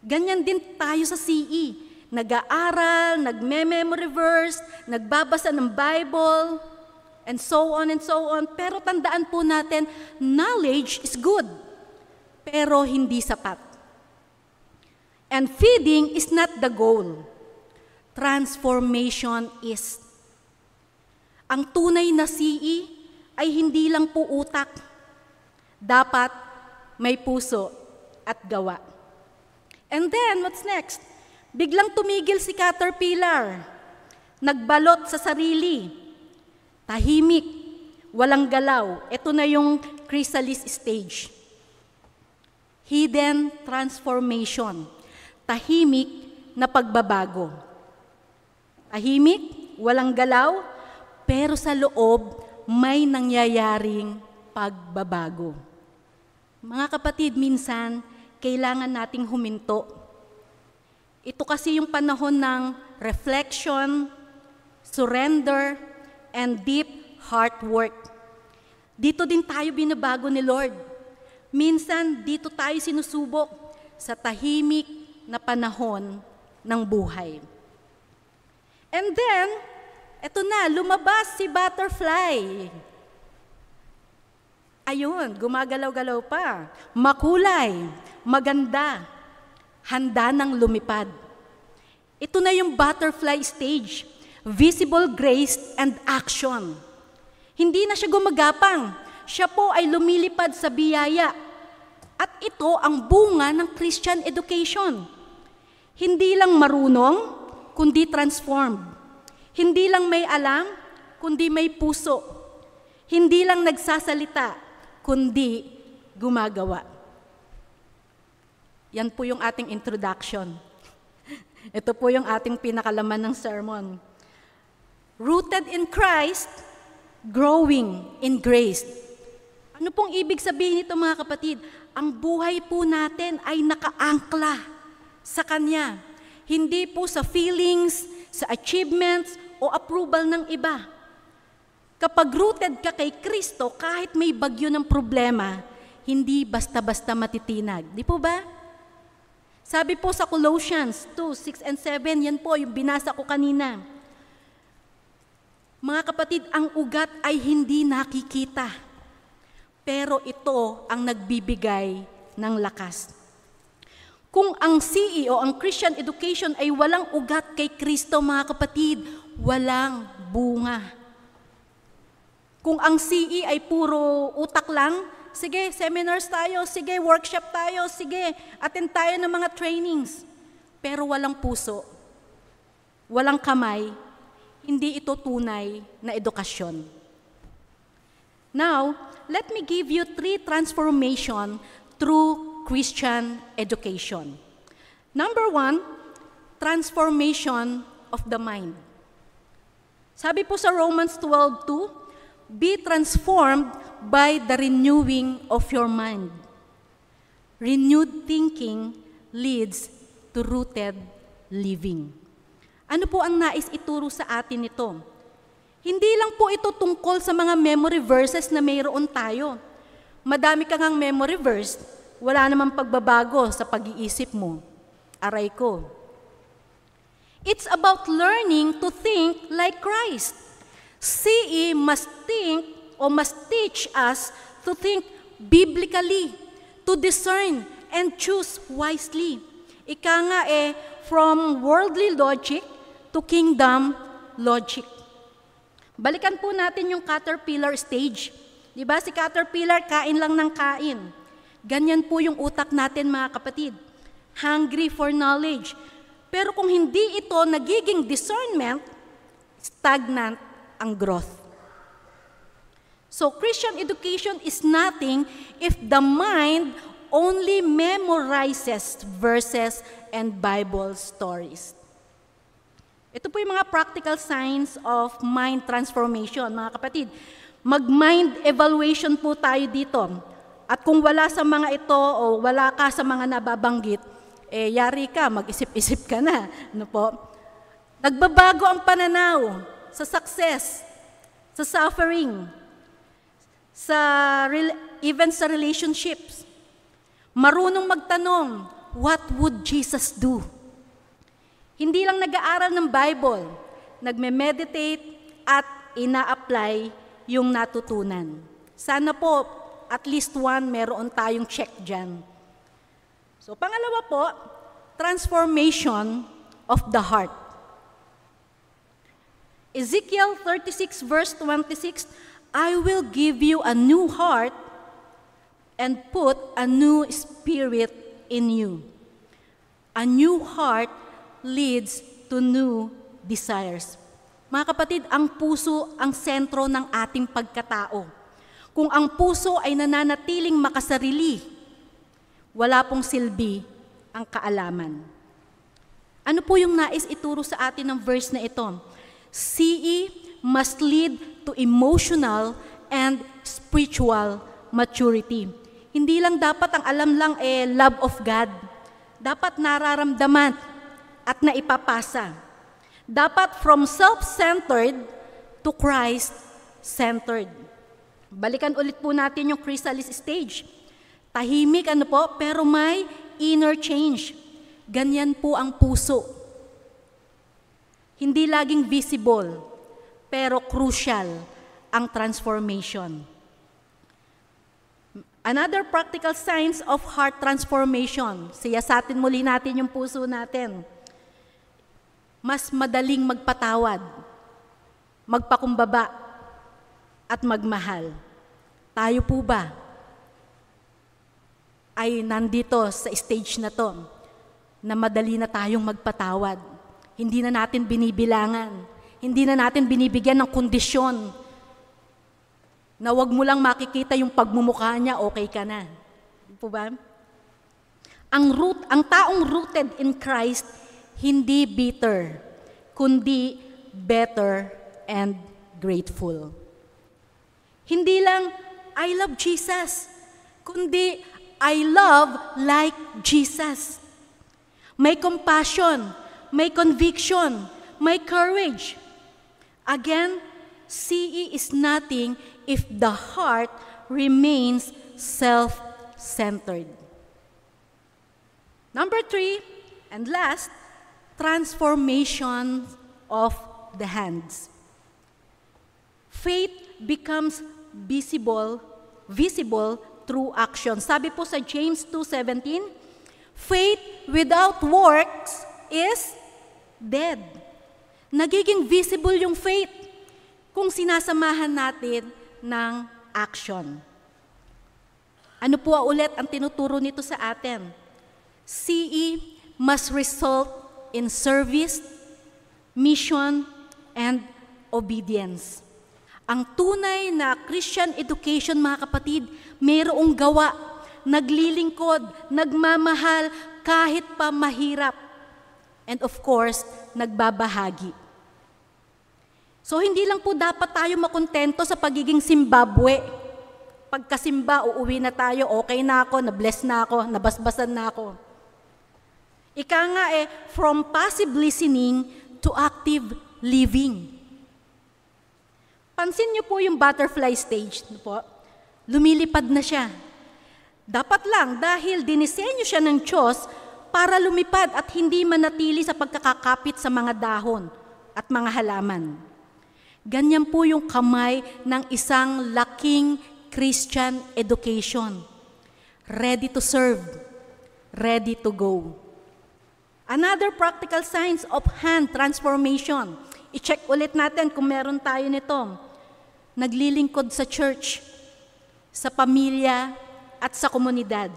Ganyan din tayo sa CE. Nag-aaral, nagme-memory verse, nagbabasa ng Bible, and so on and so on. Pero tandaan po natin, knowledge is good, pero hindi sapat. And feeding is not the goal. Transformation is. Ang tunay na CE ay hindi lang po utak. Dapat may puso at gawa. And then, what's next? Biglang tumigil si caterpillar. Nagbalot sa sarili. Tahimik. Walang galaw. Ito na yung chrysalis stage. Hidden transformation. Tahimik na pagbabago. Tahimik, walang galaw, pero sa loob may nangyayaring pagbabago. Mga kapatid, minsan kailangan nating huminto. Ito kasi yung panahon ng reflection, surrender, and deep heart work. Dito din tayo binabago ni Lord. Minsan, dito tayo sinusubok sa tahimik na panahon ng buhay. And then, eto na, lumabas si butterfly. Ayun, gumagalaw-galaw pa. Makulay, maganda, handa ng lumipad. Ito na yung butterfly stage, visible grace and action. Hindi na siya gumagapang, siya po ay lumilipad sa biyaya. At ito ang bunga ng Christian education. Hindi lang marunong, kundi transformed. Hindi lang may alam, kundi may puso. Hindi lang nagsasalita, kundi gumagawa. Yan po yung ating introduction. Ito po yung ating pinakalaman ng sermon. Rooted in Christ, growing in grace. Ano pong ibig sabihin nito mga kapatid? Ang buhay po natin ay nakaangkla sa Kanya. Hindi po sa feelings, sa achievements, o approval ng iba. Kapag rooted ka kay Kristo, kahit may bagyo ng problema, hindi basta-basta matitinag. Di po ba? Sabi po sa Colossians 2:6 and 7, yan po yung binasa ko kanina. Mga kapatid, ang ugat ay hindi nakikita. Pero ito ang nagbibigay ng lakas. Kung ang CE o ang Christian education ay walang ugat kay Kristo, mga kapatid, walang bunga. Kung ang CE ay puro utak lang, sige, seminars tayo, sige, workshop tayo, sige, attend tayo ng mga trainings. Pero walang puso, walang kamay, hindi ito tunay na edukasyon. Now, let me give you 3 transformation through Christian education. Number 1, transformation of the mind. Sabi po sa Romans 12:2, be transformed by the renewing of your mind. Renewed thinking leads to rooted living. Ano po ang nais ituro sa atin ito? Hindi lang po ito tungkol sa mga memory verses na mayroon tayo. Madami kang ang memory verse, wala namang pagbabago sa pag-iisip mo. Aray ko. It's about learning to think like Christ. CE must think or must teach us to think biblically, to discern and choose wisely. Ika nga from worldly logic to kingdom logic. Balikan po natin yung caterpillar stage. Di ba si caterpillar kain lang ng kain. Ganyan po yung utak natin mga kapatid. Hungry for knowledge. Pero kung hindi ito nagiging discernment, stagnant ang growth. So Christian education is nothing if the mind only memorizes verses and Bible stories. Ito po yung mga practical signs of mind transformation, mga kapatid. Mag-mind evaluation po tayo dito. At kung wala sa mga ito o wala ka sa mga nababanggit, yari ka, mag-isip-isip ka na. Ano po? Nagbabago ang pananaw sa success, sa suffering, even sa relationships. Marunong magtanong, what would Jesus do? Hindi lang nag-aaral ng Bible, nagme-meditate at ina-apply yung natutunan. Sana po, at least one, meron tayong check dyan. So, pangalawa po, transformation of the heart. Ezekiel 36 verse 26, I will give you a new heart and put a new spirit in you. A new heart leads to new desires. Mga kapatid, ang puso ang sentro ng ating pagkatao. Kung ang puso ay nananatiling makasarili, wala pong silbi ang kaalaman. Ano po yung nais ituro sa atin ng verse na ito? CE must lead to emotional and spiritual maturity. Hindi lang dapat ang alam lang love of God. Dapat nararamdaman at naipapasa. Dapat from self-centered to Christ-centered. Balikan ulit po natin yung chrysalis stage. Tahimik pero may inner change. Ganyan po ang puso. Hindi laging visible, pero crucial ang transformation. Another practical signs of heart transformation. Siyasatin muli natin yung puso natin. Mas madaling magpatawad, magpakumbaba, at magmahal. Tayo po ba ay nandito sa stage na to na madali na tayong magpatawad? Hindi na natin binibilangan. Hindi na natin binibigyan ng kondisyon na wag mo lang makikita yung pagmumukha niya, okay ka na. Po ba? Ang taong rooted in Christ, hindi bitter, kundi better and grateful. Hindi lang, I love Jesus, kundi I love like Jesus. May compassion, may conviction, may courage. Again, CE is nothing if the heart remains self-centered. Number 3, and last, transformation of the hands. Faith becomes visible through action. Sabi po sa James 2:17, faith without works is dead. Nagiging visible yung faith kung sinasamahan natin ng action. Ano po ulit ang tinuturo nito sa atin? CE must result in service, mission, and obedience. Ang tunay na Christian education, mga kapatid, mayroong gawa, naglilingkod, nagmamahal, kahit pa mahirap. And of course, nagbabahagi. So hindi lang po dapat tayo makontento sa pagiging Zimbabwe. Pagkasimba, uuwi na tayo, okay na ako, na-bless na ako, nabasbasan na ako. Ika nga from passive listening to active living. Pansin niyo po yung butterfly stage. Lumilipad na siya. Dapat lang dahil dinisenyo siya ng Diyos para lumipad at hindi manatili sa pagkakakapit sa mga dahon at mga halaman. Ganyan po yung kamay ng isang laking Christian education. Ready to serve, ready to go. Another practical signs of hand transformation. I-check ulit natin kung meron tayo nito. Naglilingkod sa church, sa pamilya, at sa komunidad.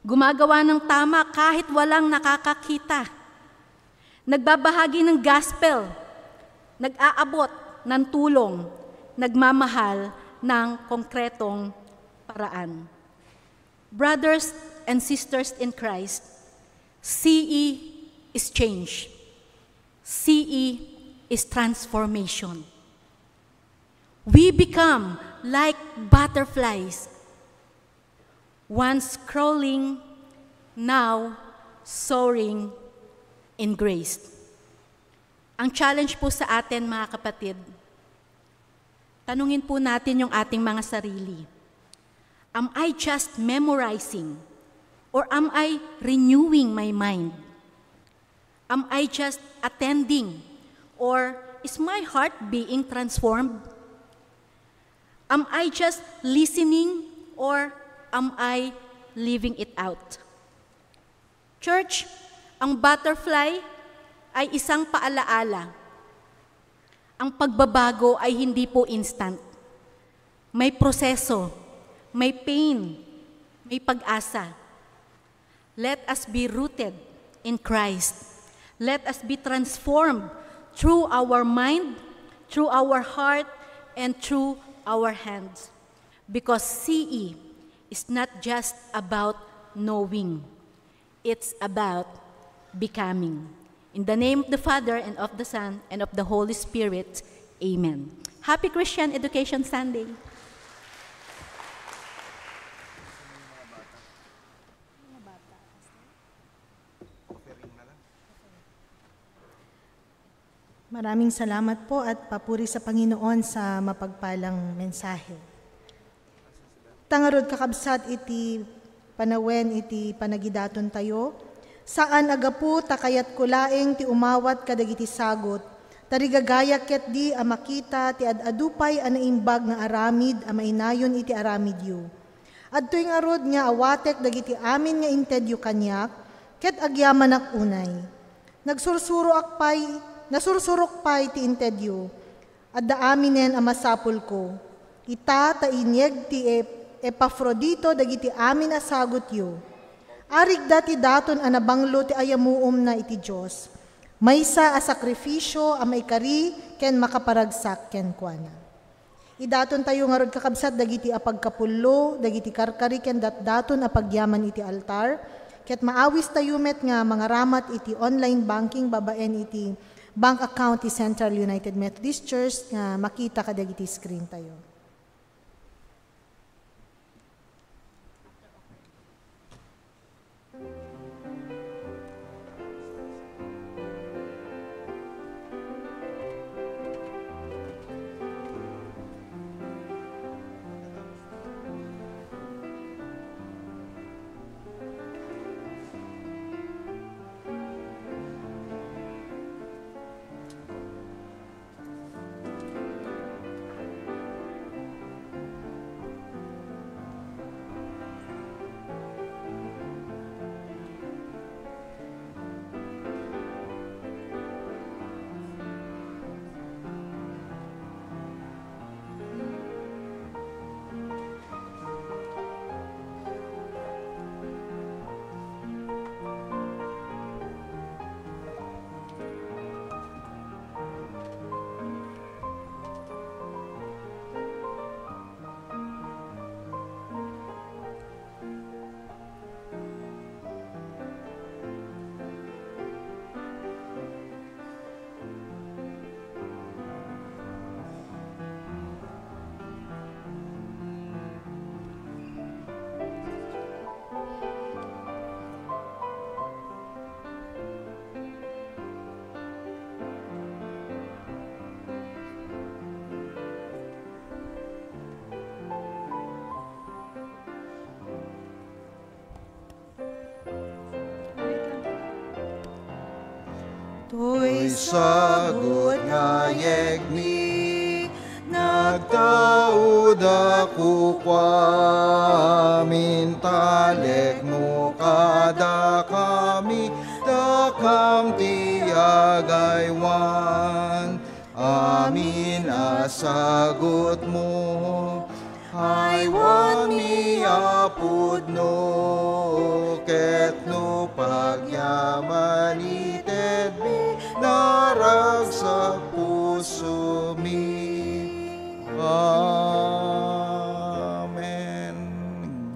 Gumagawa ng tama kahit walang nakakakita. Nagbabahagi ng gospel, nag-aabot ng tulong, nagmamahal ng konkretong paraan. Brothers and sisters in Christ, CE is change. CE is transformation. We become like butterflies, once crawling, now soaring in grace. Ang challenge po sa atin, mga kapatid, tanungin po natin yung ating mga sarili. Am I just memorizing? Or am I renewing my mind? Am I just attending? Or is my heart being transformed? Am I just listening or am I living it out? Church, ang butterfly ay isang paalaala. Ang pagbabago ay hindi po instant. May proseso, may pain, may pag-asa. Let us be rooted in Christ. Let us be transformed through our mind, through our heart, and through our hands. Because CE is not just about knowing. It's about becoming. In the name of the Father, and of the Son, and of the Holy Spirit, Amen. Happy Christian Education Sunday. Maraming salamat po at papuri sa Panginoon sa mapagpalang mensahe. Tangarod kakabsat iti panawen iti panagidaton tayo, saan agapu takayat kulaeng ti umawat kadagiti sagot, tarigagayak ket di amakita ti adadupay anaimbag nga aramid amainayon iti aramid yu. Adtoy nga rod nga awatek dagiti amin nga intedyo kanyak, ket agyaman ak unay. Nasursurok pay ti intedyo, adda aminen amasapul ko. Ita ta inyeg ti Epafrodito dagiti amin asagot yu. Arig dati daton anabanglo ti ayamuom na iti Diyos. Maysa a sakrifisyo a maikari ken makaparagsak ken kuana. Idaton tayo nga rod kakabsat dagiti apagkapullo, dagiti karkari ken daton apagyaman iti altar, ket maawis tayo met nga mga ramat iti online banking babaen iti bank account ti Central United Methodist Church nga makita kadagiti screen tayo. To'y sagot nga yegmi, nagtaud ako kwamin, talek mo kada kami, dakam tiyagaywan. Amin asagot mo, aywan mi apud no, ket no pagyaman ited mi, narag sa puso mi. Amen.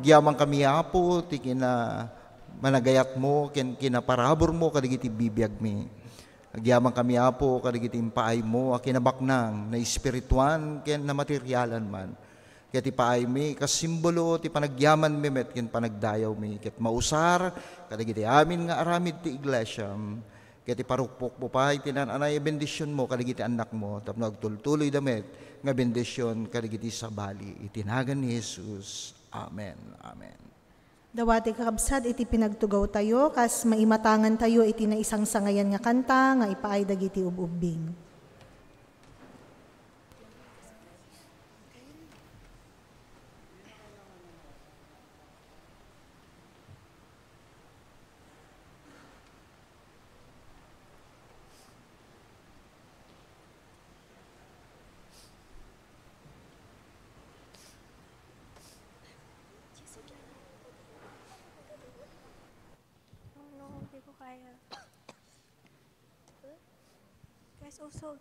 Gyaman kami apo, ti kina managayat mo, kinaparabor mo, kadigiti bibiyag mi. Agyaman kami apo, kadigiti impaay mo, akinabaknang, na espirituan, ken na materyalan man. Kaya ti paay mi, kasimbolo, ti panagyaman mi met, ken panagdayaw mi. Ket mausar, kadigiti amin nga aramid ti iglesia. Kaya ti parukpok po pa, tinananay bendisyon mo, kadigiti anak mo, tapno agtultuloy damit, nga bendisyon, kadigiti sabali. Itinagan ni Jesus. Amen. Amen. Dawati kakabsat iti pinagtugaw tayo, kas maimatangan tayo iti na isang sangayan nga kanta, nga ipaay dagiti ububing. Hindi ko kaya. Guys, usog.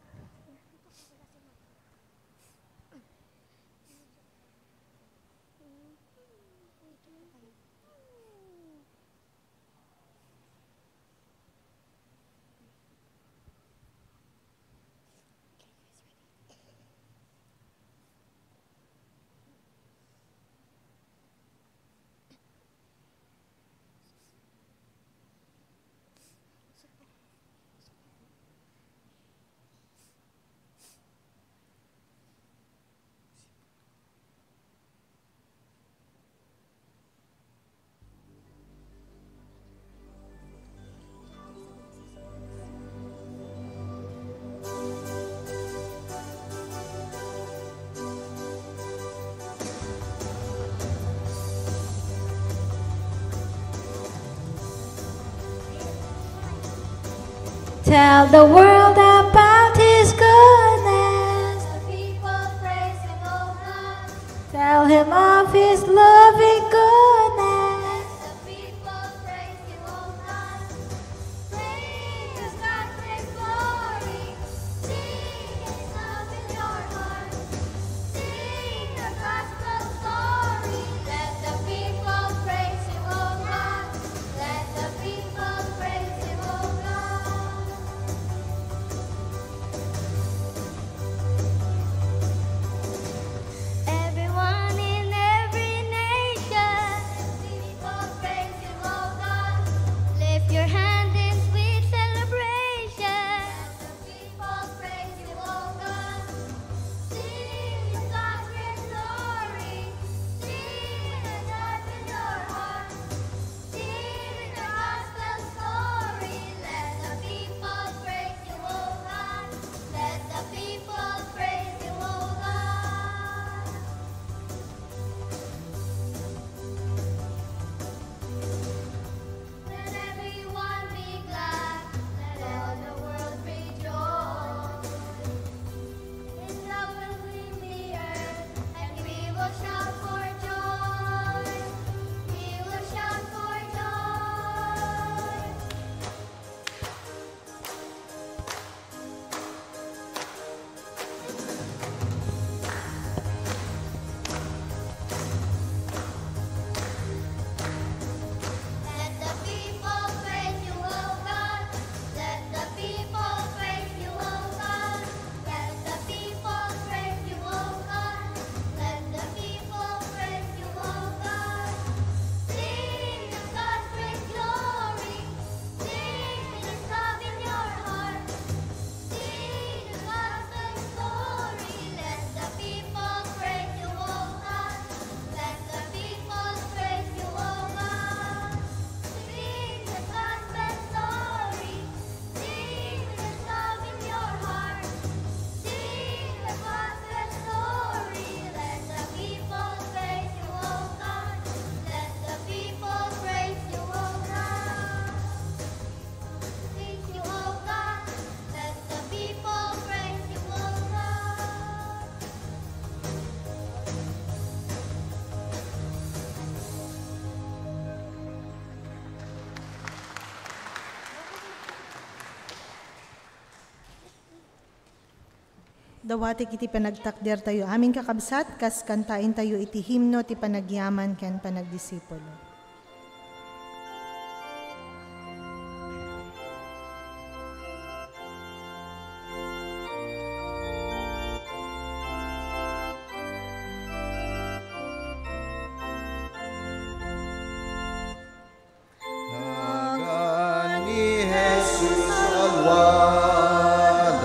Tell the world about His goodness. The people praise Him, O God. Tell Him of His loving goodness. The people praise Him, O God. Praise God's great glory. Sing His love in your heart. Sing the gospel story. Let the people praise Him, O God. Let the people praise Him, O God. Everyone in every nation, people praise Him, O God. Lift your hand in sweet celebration. The people praise Him, O God. Sing God's great glory. Sing the God in your heart. Sing the gospel story. Let the people praise You, O God. Let the people praise You, O God. Let everyone be glad. Let all the world rejoice. His love will fill the earth, and we will shout for joy. We will shout for joy. Let the people praise You, O God. Let the people praise You, O God. Let the people praise You, O God. Let the people praise You, O God. Sing of God's great glory. Sing His love in your heart. Sing the gospel story. Let the people praise You, O God. Let the people praise You, O God. Sing the gospel story. Sing His love in your heart. Sing the gospel story. Let the people praise You, O God. Let the people praise You, O God. Praise You, O God. Let the people praise You, O God. Dawati iti panagtakder tayo aming kakabsat, kas kantain tayo iti himno ti panagyaman ken panagdisipulo. Nagan ni Jesus alwadan,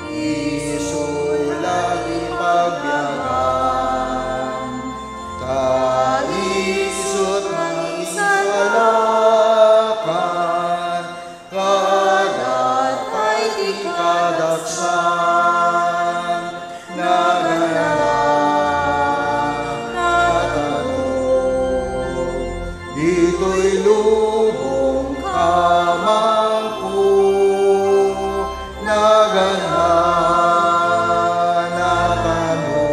isulag ipagbiagan, kaisot manisalakan, kadatay di kadaksan, naganan, natanong, ito'y lubong kamangko, naganan, natanong,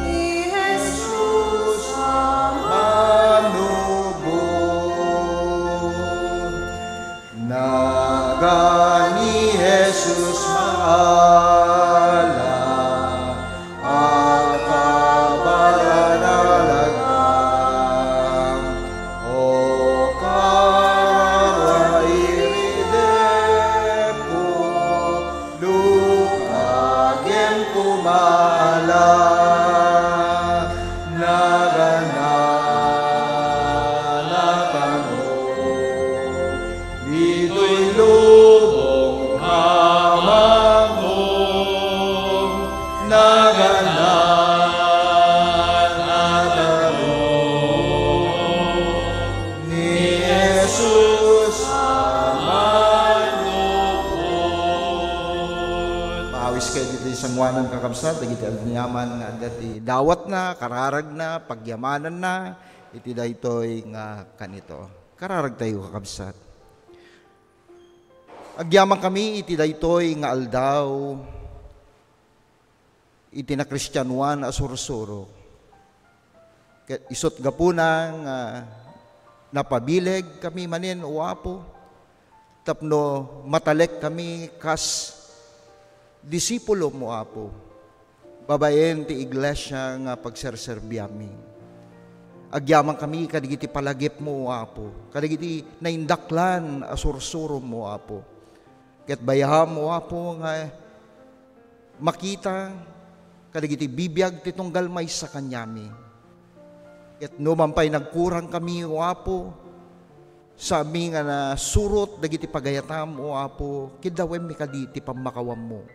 ni Jesus ang manubong. Naga ni Jesus maala, at kabaranalagang, o karairide ko, lukagem kumala, nagananatanong, ito'y lubong kamangkong, nagananatanong, ni Jesus ang manupod. Maawis kayo dito isang wanang kakabsat, iti alnyaman nga dati dawat na, kararag na, pagyamanan na, iti daytoy nga kanito. Kararag tayo kakabsat. Agyaman kami iti daytoy nga aldaw, iti na Kristyanuan asursuro. Isot gapunang napabileg kami manin o Apo, tapno matalek kami kas disipulo mo Apo, babaen ti iglesia nga pagserserbiami. Agyaman kami kadigiti palagip mo o Apo, kadigiti naindaklan asursuro mo Apo. Ket bayaham mo Apo nga makita kadigiti bibiyag ti tunggal may sa kanyami. Ket no mampay nagkurang kami o Apo sa aming nga surot dagiti pagayatam o Apo, kidawem mi kaditi pamakawam mo.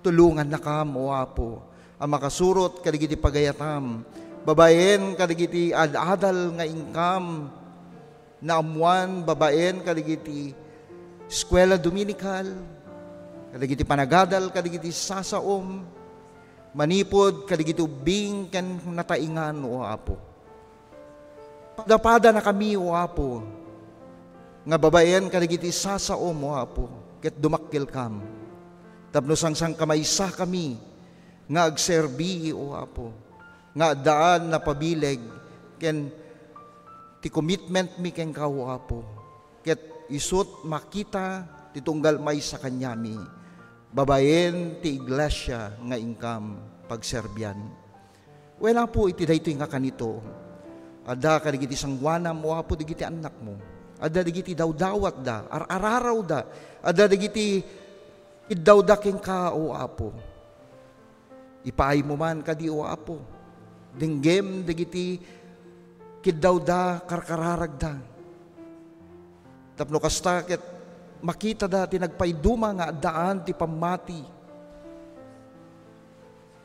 Tulungan na kam o Apo ang makasurot kadigiti pagayatam, babaen kadigiti adadal nga income na amuan, babaen kadigiti eskwela dominical, kadigiti panagadal, kadigiti sasaom, manipod, kadigiti ubing, kan nataingan o Apo. Padapada na kami o Apo, nga babaen, kadigiti sasaom o Apo, ket dumakkel kam. Tapno sang kamaysa kami, nga agserbi o Apo, nga daan na pabileg, ken ti commitment mi ken ka o Apo, ket isut makita titunggal may sa kanyami, babaen ti iglesia nga ingkam pagserbian. Wala po iti daytoy nga kanito, ada kadigiti sangwana mo Apo digiti anak mo, ada digiti dawdawat da, araraw da, ada digiti idawda ken ka o Apo. Ipaay mo man kadi o Apo, dinggem digiti kidawda karkararagda. Tapno kasta ket makita da tinagpayduma nga daan ti pamati.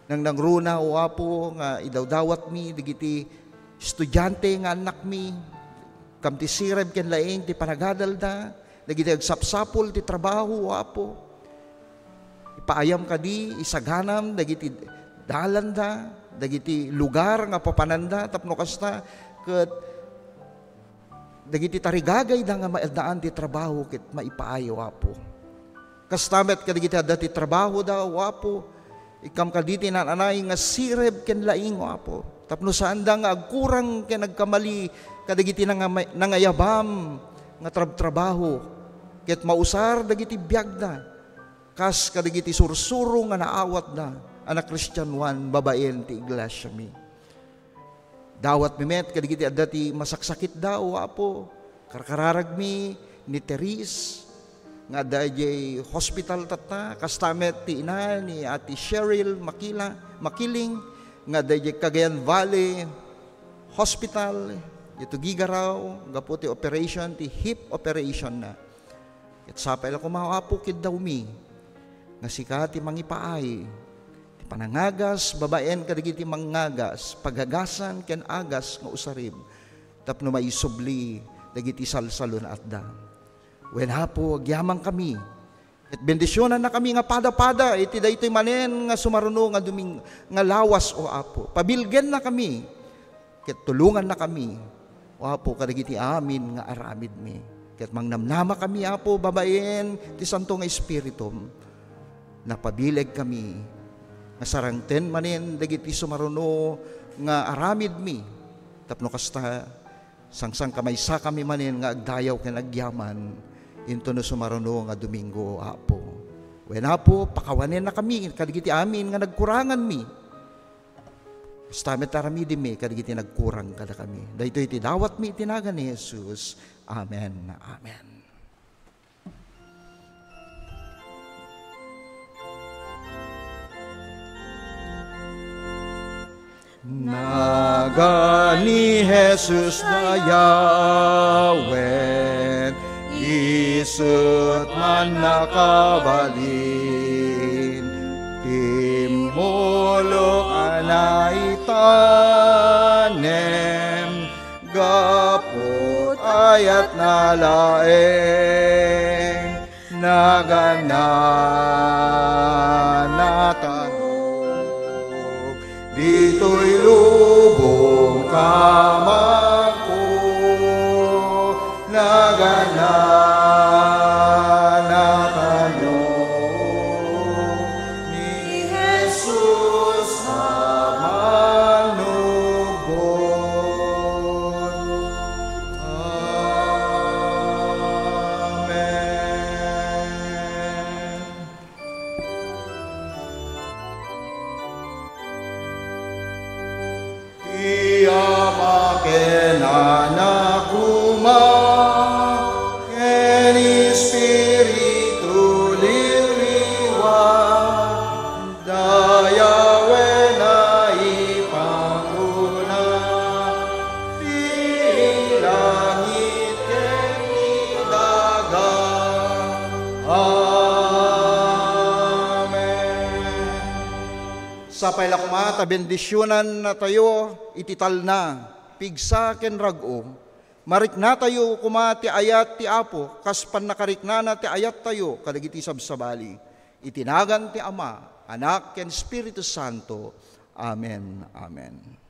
Nang nangruna o Apo nga idawdawat mi digiti estudyante nga anak mi, kam ti sireb ken laeng ti panagadal da, dagiti agsapsapol ti trabaho o Apo. Ipaayam kadi isaganam dagiti dalan da, dagiti lugar nga papananda, tapno kasta ket dagiti tarigagay da nga maedaan ti trabaho ket maipaayo Apo. Kastamet kadigiti adda ti trabaho da o Apo, ikam kaditi nananay nga sireb ken laing o Apo. Tapno saan da nga agkurang ken nagkamali kadigiti nangayabam nga trabaho ket mausar dagiti biag da. Kas kadigiti sursuro nga naawat da anak Kristyanuan babaen ti iglesia mi. Dawat mimet kadigiti adda ti masaksakit daw Apo, karkararag mi ni Teres nga adda jay hospital tata, kastamet ti ina ni Ate Cheryl Makiling nga adda jay Cagayan Valley Hospital, ito gigaraw gapo ti operation, ti hip operation na. Ket sapay la kumaw Apo kid daw mi nga sika ti mangipaay panangagas, babaen kadigiti mangagas, paghagasan ken agas nga usarib, tapno maisubli dagiti salsalon atda. Wen Apo agyaman kami, at bendisyonan na kami nga pada-pada, iti daytoy manen nga sumaruno nga duming nga lawas o Apo. Pabilgen na kami, ket tulungan na kami, o Apo kadigiti amin nga aramid mi. Ket mangnamnama kami Apo, babaen ti Santo nga Espiritu, napabileg kami, nga sarangten manin dagiti sumaruno nga aramid mi, tapno kasta sangsang kamaysa kami manin nga agdayaw ken agyaman into no sumaruno nga Domingo Apo. Wen Apo pakawanen na kami kadigiti amin nga nagkurangan mi, kastamet aramid mi kadigiti nagkurang kada kami. Daytoy iti dawat mi tinagan ni Jesus. Amen. Amen. Naga ni Jesus na yawen, isut man nakabalin, timulok anay tanem, gapot ayat nalaeng, nagananatan. Dito'y lubong kamako, naganana Espiritu liriwan, dayawen na ipanguna, di langit kini daga. Amen. Sa pailakma, ta bendisyonan na tayo, itital na, pigsa ken rag-o, marik na tayo kuma ti ayat ti Apo, kaspan nakarikna na ti ayat tayo, kadagiti sabsabali, itinagan ti Ama, Anak ken Espiritu Santo. Amen. Amen.